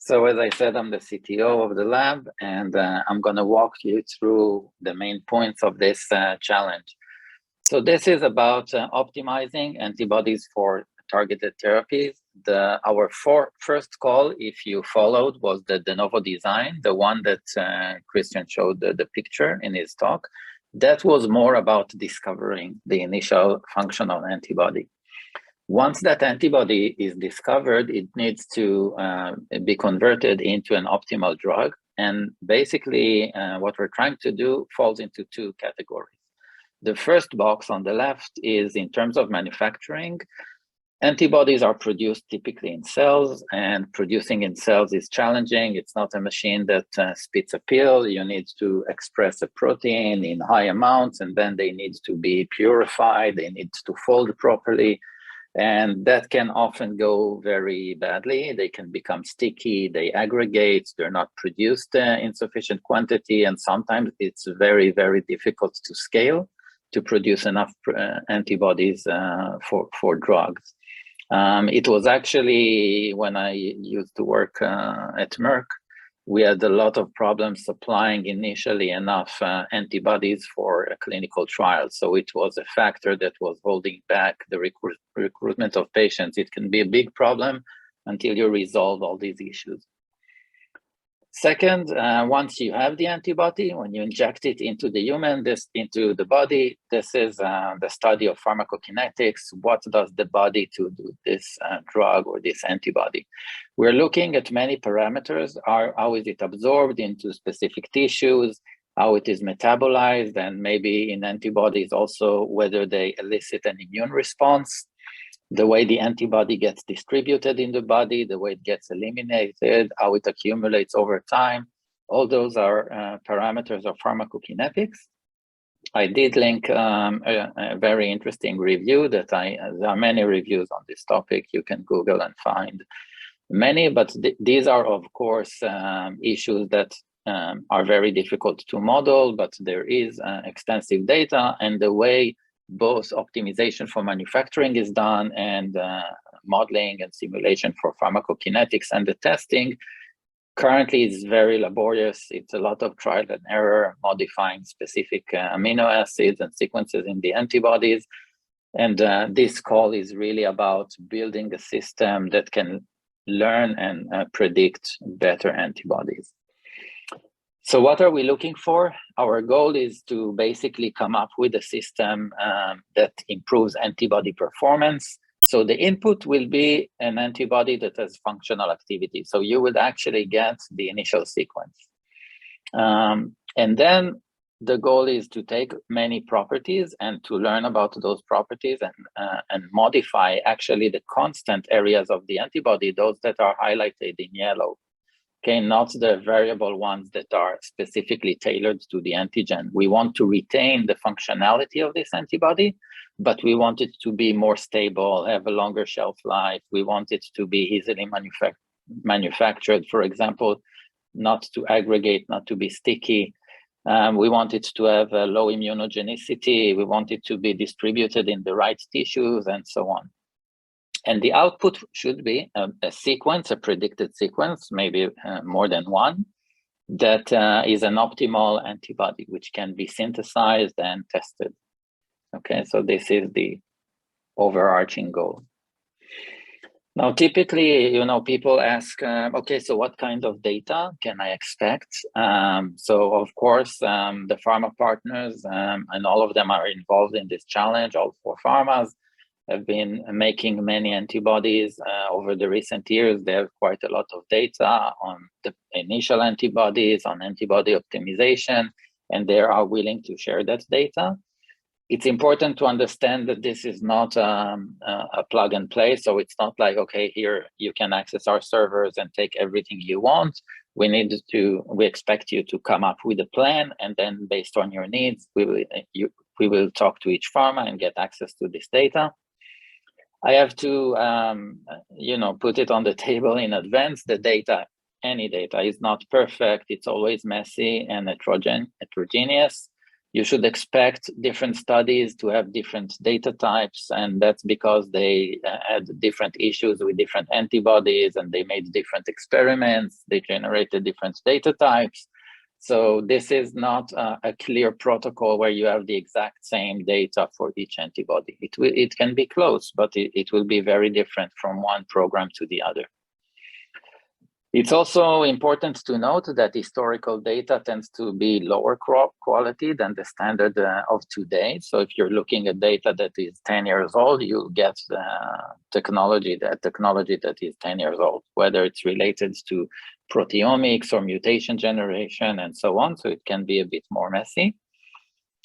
So as I said, I'm the CTO of the lab, and I'm going to walk you through the main points of this challenge. So this is about optimizing antibodies for targeted therapies. Our first call, if you followed, was the Denovo Design, the one that Christian showed the picture in his talk. That was more about discovering the initial functional antibody. Once that antibody is discovered, it needs to be converted into an optimal drug. And basically, what we're trying to do falls into two categories. The first box on the left is in terms of manufacturing. Antibodies are produced typically in cells, and producing in cells is challenging. It's not a machine that spits a pill. You need to express a protein in high amounts, and then they need to be purified. They need to fold properly. And that can often go very badly. They can become sticky, they aggregate, they're not produced in sufficient quantity, and sometimes it's very, very difficult to scale to produce enough antibodies for drugs. It was actually when I used to work at Merck, we had a lot of problems supplying initially enough antibodies for a clinical trial. So it was a factor that was holding back the recruitment of patients. It can be a big problem until you resolve all these issues. Second, once you have the antibody, when you inject it into the human, into the body, this is the study of pharmacokinetics. What does the body to do this drug or this antibody? We're looking at many parameters. How is it absorbed into specific tissues, how it is metabolized, and maybe in antibodies also whether they elicit an immune response, the way the antibody gets distributed in the body, the way it gets eliminated, how it accumulates over time. All those are parameters of pharmacokinetics. I did link a very interesting review that there are many reviews on this topic. You can Google and find many, but these are, of course, issues that are very difficult to model, but there is extensive data, and the way both optimization for manufacturing is done and modeling and simulation for pharmacokinetics and the testing currently is very laborious. It's a lot of trial and error, modifying specific amino acids and sequences in the antibodies. And this call is really about building a system that can learn and predict better antibodies. So what are we looking for? Our goal is to basically come up with a system that improves antibody performance. So the input will be an antibody that has functional activity. So you would actually get the initial sequence. And then the goal is to take many properties and to learn about those properties and modify actually the constant areas of the antibody, those that are highlighted in yellow. Okay, not the variable ones that are specifically tailored to the antigen. We want to retain the functionality of this antibody, but we want it to be more stable, have a longer shelf life. We want it to be easily manufactured, for example, not to aggregate, not to be sticky. We want it to have a low immunogenicity. We want it to be distributed in the right tissues and so on. And the output should be a sequence, a predicted sequence, maybe more than one, that is an optimal antibody, which can be synthesized and tested. Okay, so this is the overarching goal. Now, typically, people ask, okay, so what kind of data can I expect? So, of course, the pharma partners, and all of them are involved in this challenge, all four pharmas, have been making many antibodies over the recent years. They have quite a lot of data on the initial antibodies, on antibody optimization, and they are willing to share that data. It's important to understand that this is not a plug and play. So it's not like, okay, here you can access our servers and take everything you want. We expect you to come up with a plan, and then based on your needs, we will talk to each pharma and get access to this data. I have to, put it on the table in advance. The data, any data, is not perfect. It's always messy and heterogeneous. You should expect different studies to have different data types, and that's because they had different issues with different antibodies, and they made different experiments, they generated different data types. So this is not a clear protocol where you have the exact same data for each antibody. It can be close, but it will be very different from one program to the other. It's also important to note that historical data tends to be lower quality than the standard of today. So if you're looking at data that is 10 years old, you'll get technology that is 10 years old, whether it's related to proteomics or mutation generation and so on. So it can be a bit more messy.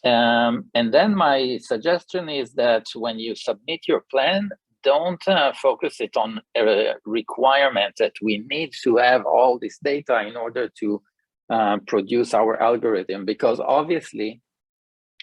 And then my suggestion is that when you submit your plan, don't focus it on a requirement that we need to have all this data in order to produce our algorithm, because obviously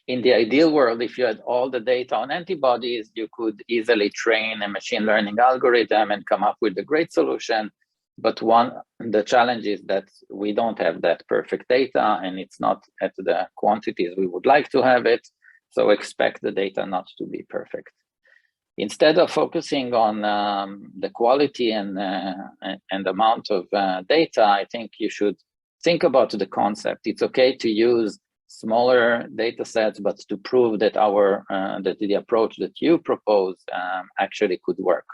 in the ideal world, if you had all the data on antibodies, you could easily train a machine learning algorithm and come up with a great solution. But the challenge is that we don't have that perfect data, and it's not at the quantities we would like to have it. So expect the data not to be perfect. Instead of focusing on the quality and amount of data, I think you should think about the concept. It's okay to use smaller data sets, but to prove that that the approach that you propose actually could work.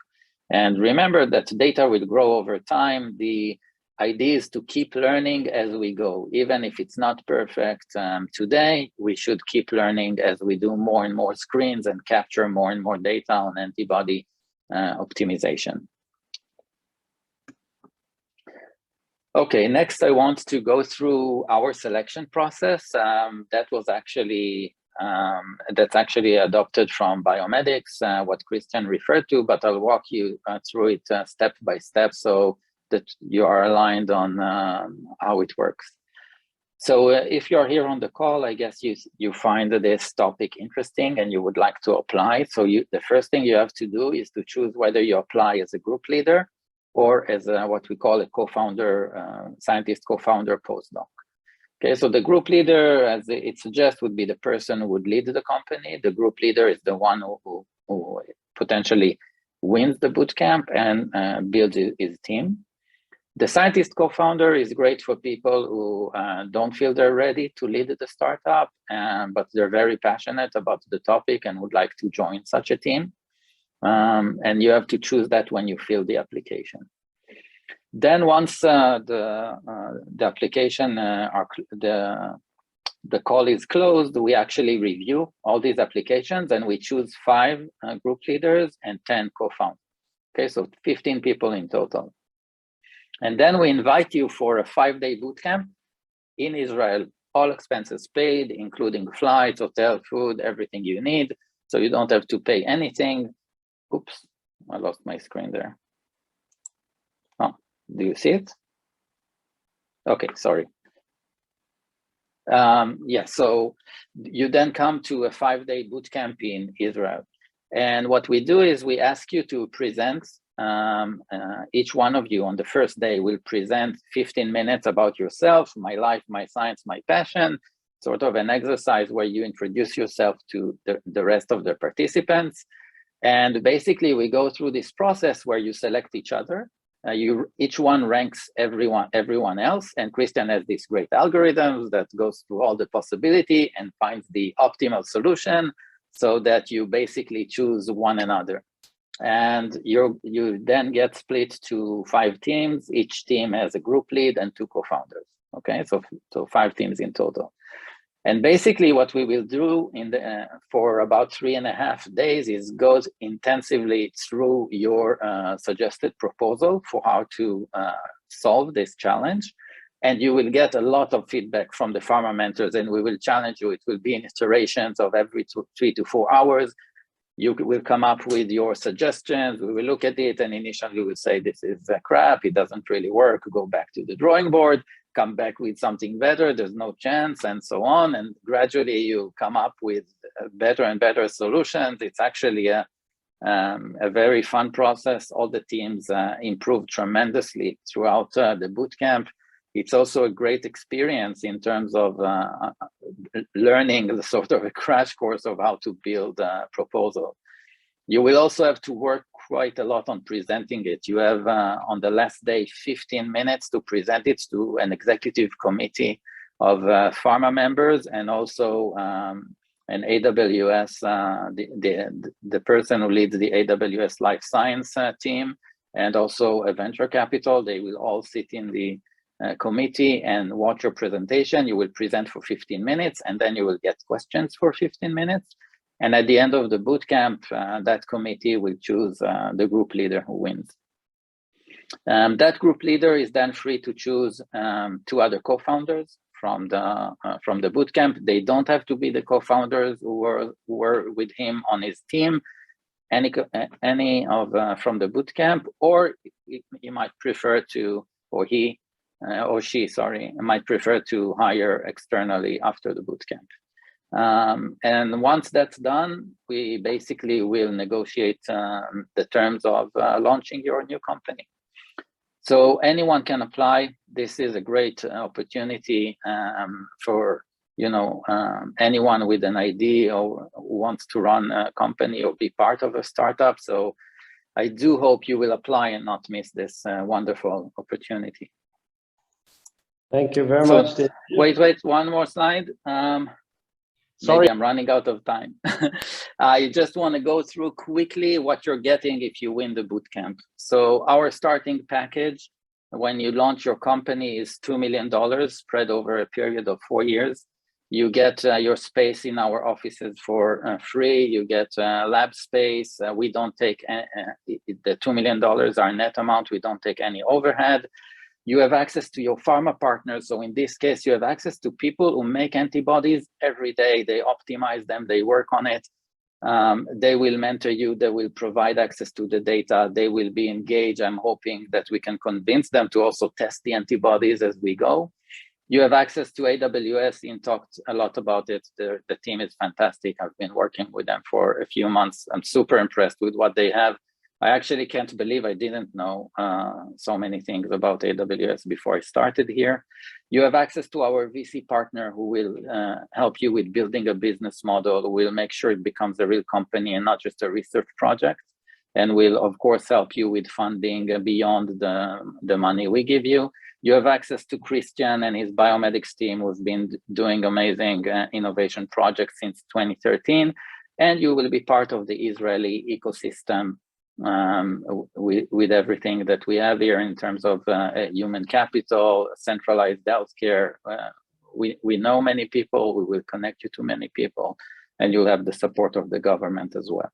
And remember that data will grow over time. The idea is to keep learning as we go. Even if it's not perfect today, we should keep learning as we do more and more screens and capture more and more data on antibody optimization. Okay, next I want to go through our selection process. That's actually adopted from biomedics, what Christian referred to, but I'll walk you through it step by step so that you are aligned on how it works. So if you're here on the call, I guess you find this topic interesting and you would like to apply. So the first thing you have to do is to choose whether you apply as a group leader or as what we call a co-founder, scientist co-founder postdoc. Okay, so the group leader, as it suggests, would be the person who would lead the company. The group leader is the one who potentially wins the bootcamp and builds his team. The scientist co-founder is great for people who don't feel they're ready to lead the startup, but they're very passionate about the topic and would like to join such a team. And you have to choose that when you fill the application. Then once the application, the call is closed, we actually review all these applications and we choose 5 group leaders and 10 co-founders. Okay, so 15 people in total. And then we invite you for a 5-day bootcamp in Israel, all expenses paid, including flights, hotel, food, everything you need. So you don't have to pay anything. Oops, I lost my screen there. Oh, do you see it? Okay, sorry. Yeah, so you then come to a 5-day bootcamp in Israel. And what we do is we ask you to present. Each one of you on the first day will present 15 minutes about yourself, my life, my science, my passion, sort of an exercise where you introduce yourself to the rest of the participants. And basically we go through this process where you select each other. Each one ranks everyone else, and Christian has this great algorithm that goes through all the possibility and finds the optimal solution so that you basically choose one another. And you then get split to 5 teams. Each team has a group lead and 2 co-founders. Okay, so 5 teams in total. And basically what we will do for about 3.5 days is go intensively through your suggested proposal for how to solve this challenge. And you will get a lot of feedback from the pharma mentors, and we will challenge you. It will be in iterations of every 3 to 4 hours. You will come up with your suggestions. We will look at it, and initially we will say, this is crap, it doesn't really work, go back to the drawing board, come back with something better, there's no chance, and so on. And gradually you come up with better and better solutions. It's actually a very fun process. All the teams improved tremendously throughout the bootcamp. It's also a great experience in terms of learning the sort of a crash course of how to build a proposal. You will also have to work quite a lot on presenting it. You have on the last day 15 minutes to present it to an executive committee of pharma members, and also an AWS, the person who leads the AWS Life Science team, and also a venture capital. They will all sit in the committee and watch your presentation. You will present for 15 minutes, and then you will get questions for 15 minutes. And at the end of the bootcamp, that committee will choose the group leader who wins. That group leader is then free to choose 2 other co-founders from the bootcamp. They don't have to be the co-founders who were with him on his team, any of from the bootcamp, or he might prefer to, or he or she, sorry, might prefer to hire externally after the bootcamp. And once that's done, we basically will negotiate the terms of launching your new company. So anyone can apply. This is a great opportunity for anyone with an idea or who wants to run a company or be part of a startup. So I do hope you will apply and not miss this wonderful opportunity. Thank you very much. Wait, one more slide. Sorry, maybe I'm running out of time. I just want to go through quickly what you're getting if you win the bootcamp. So our starting package, when you launch your company, is $2 million spread over a period of 4 years. You get your space in our offices for free. You get lab space. We don't take the $2 million, our net amount. We don't take any overhead. You have access to your pharma partners. So in this case, you have access to people who make antibodies every day. They optimize them, they work on it. They will mentor you, they will provide access to the data, they will be engaged. I'm hoping that we can convince them to also test the antibodies as we go. You have access to AWS. Ian talked a lot about it. The team is fantastic. I've been working with them for a few months. I'm super impressed with what they have. I actually can't believe I didn't know so many things about AWS before I started here. You have access to our VC partner who will help you with building a business model, who will make sure it becomes a real company and not just a research project, and will, of course, help you with funding beyond the money we give you. You have access to Christian and his biomedics team, who's been doing amazing innovation projects since 2013, and you will be part of the Israeli ecosystem with everything that we have here in terms of human capital, centralized healthcare. We know many people, we will connect you to many people, and you'll have the support of the government as well.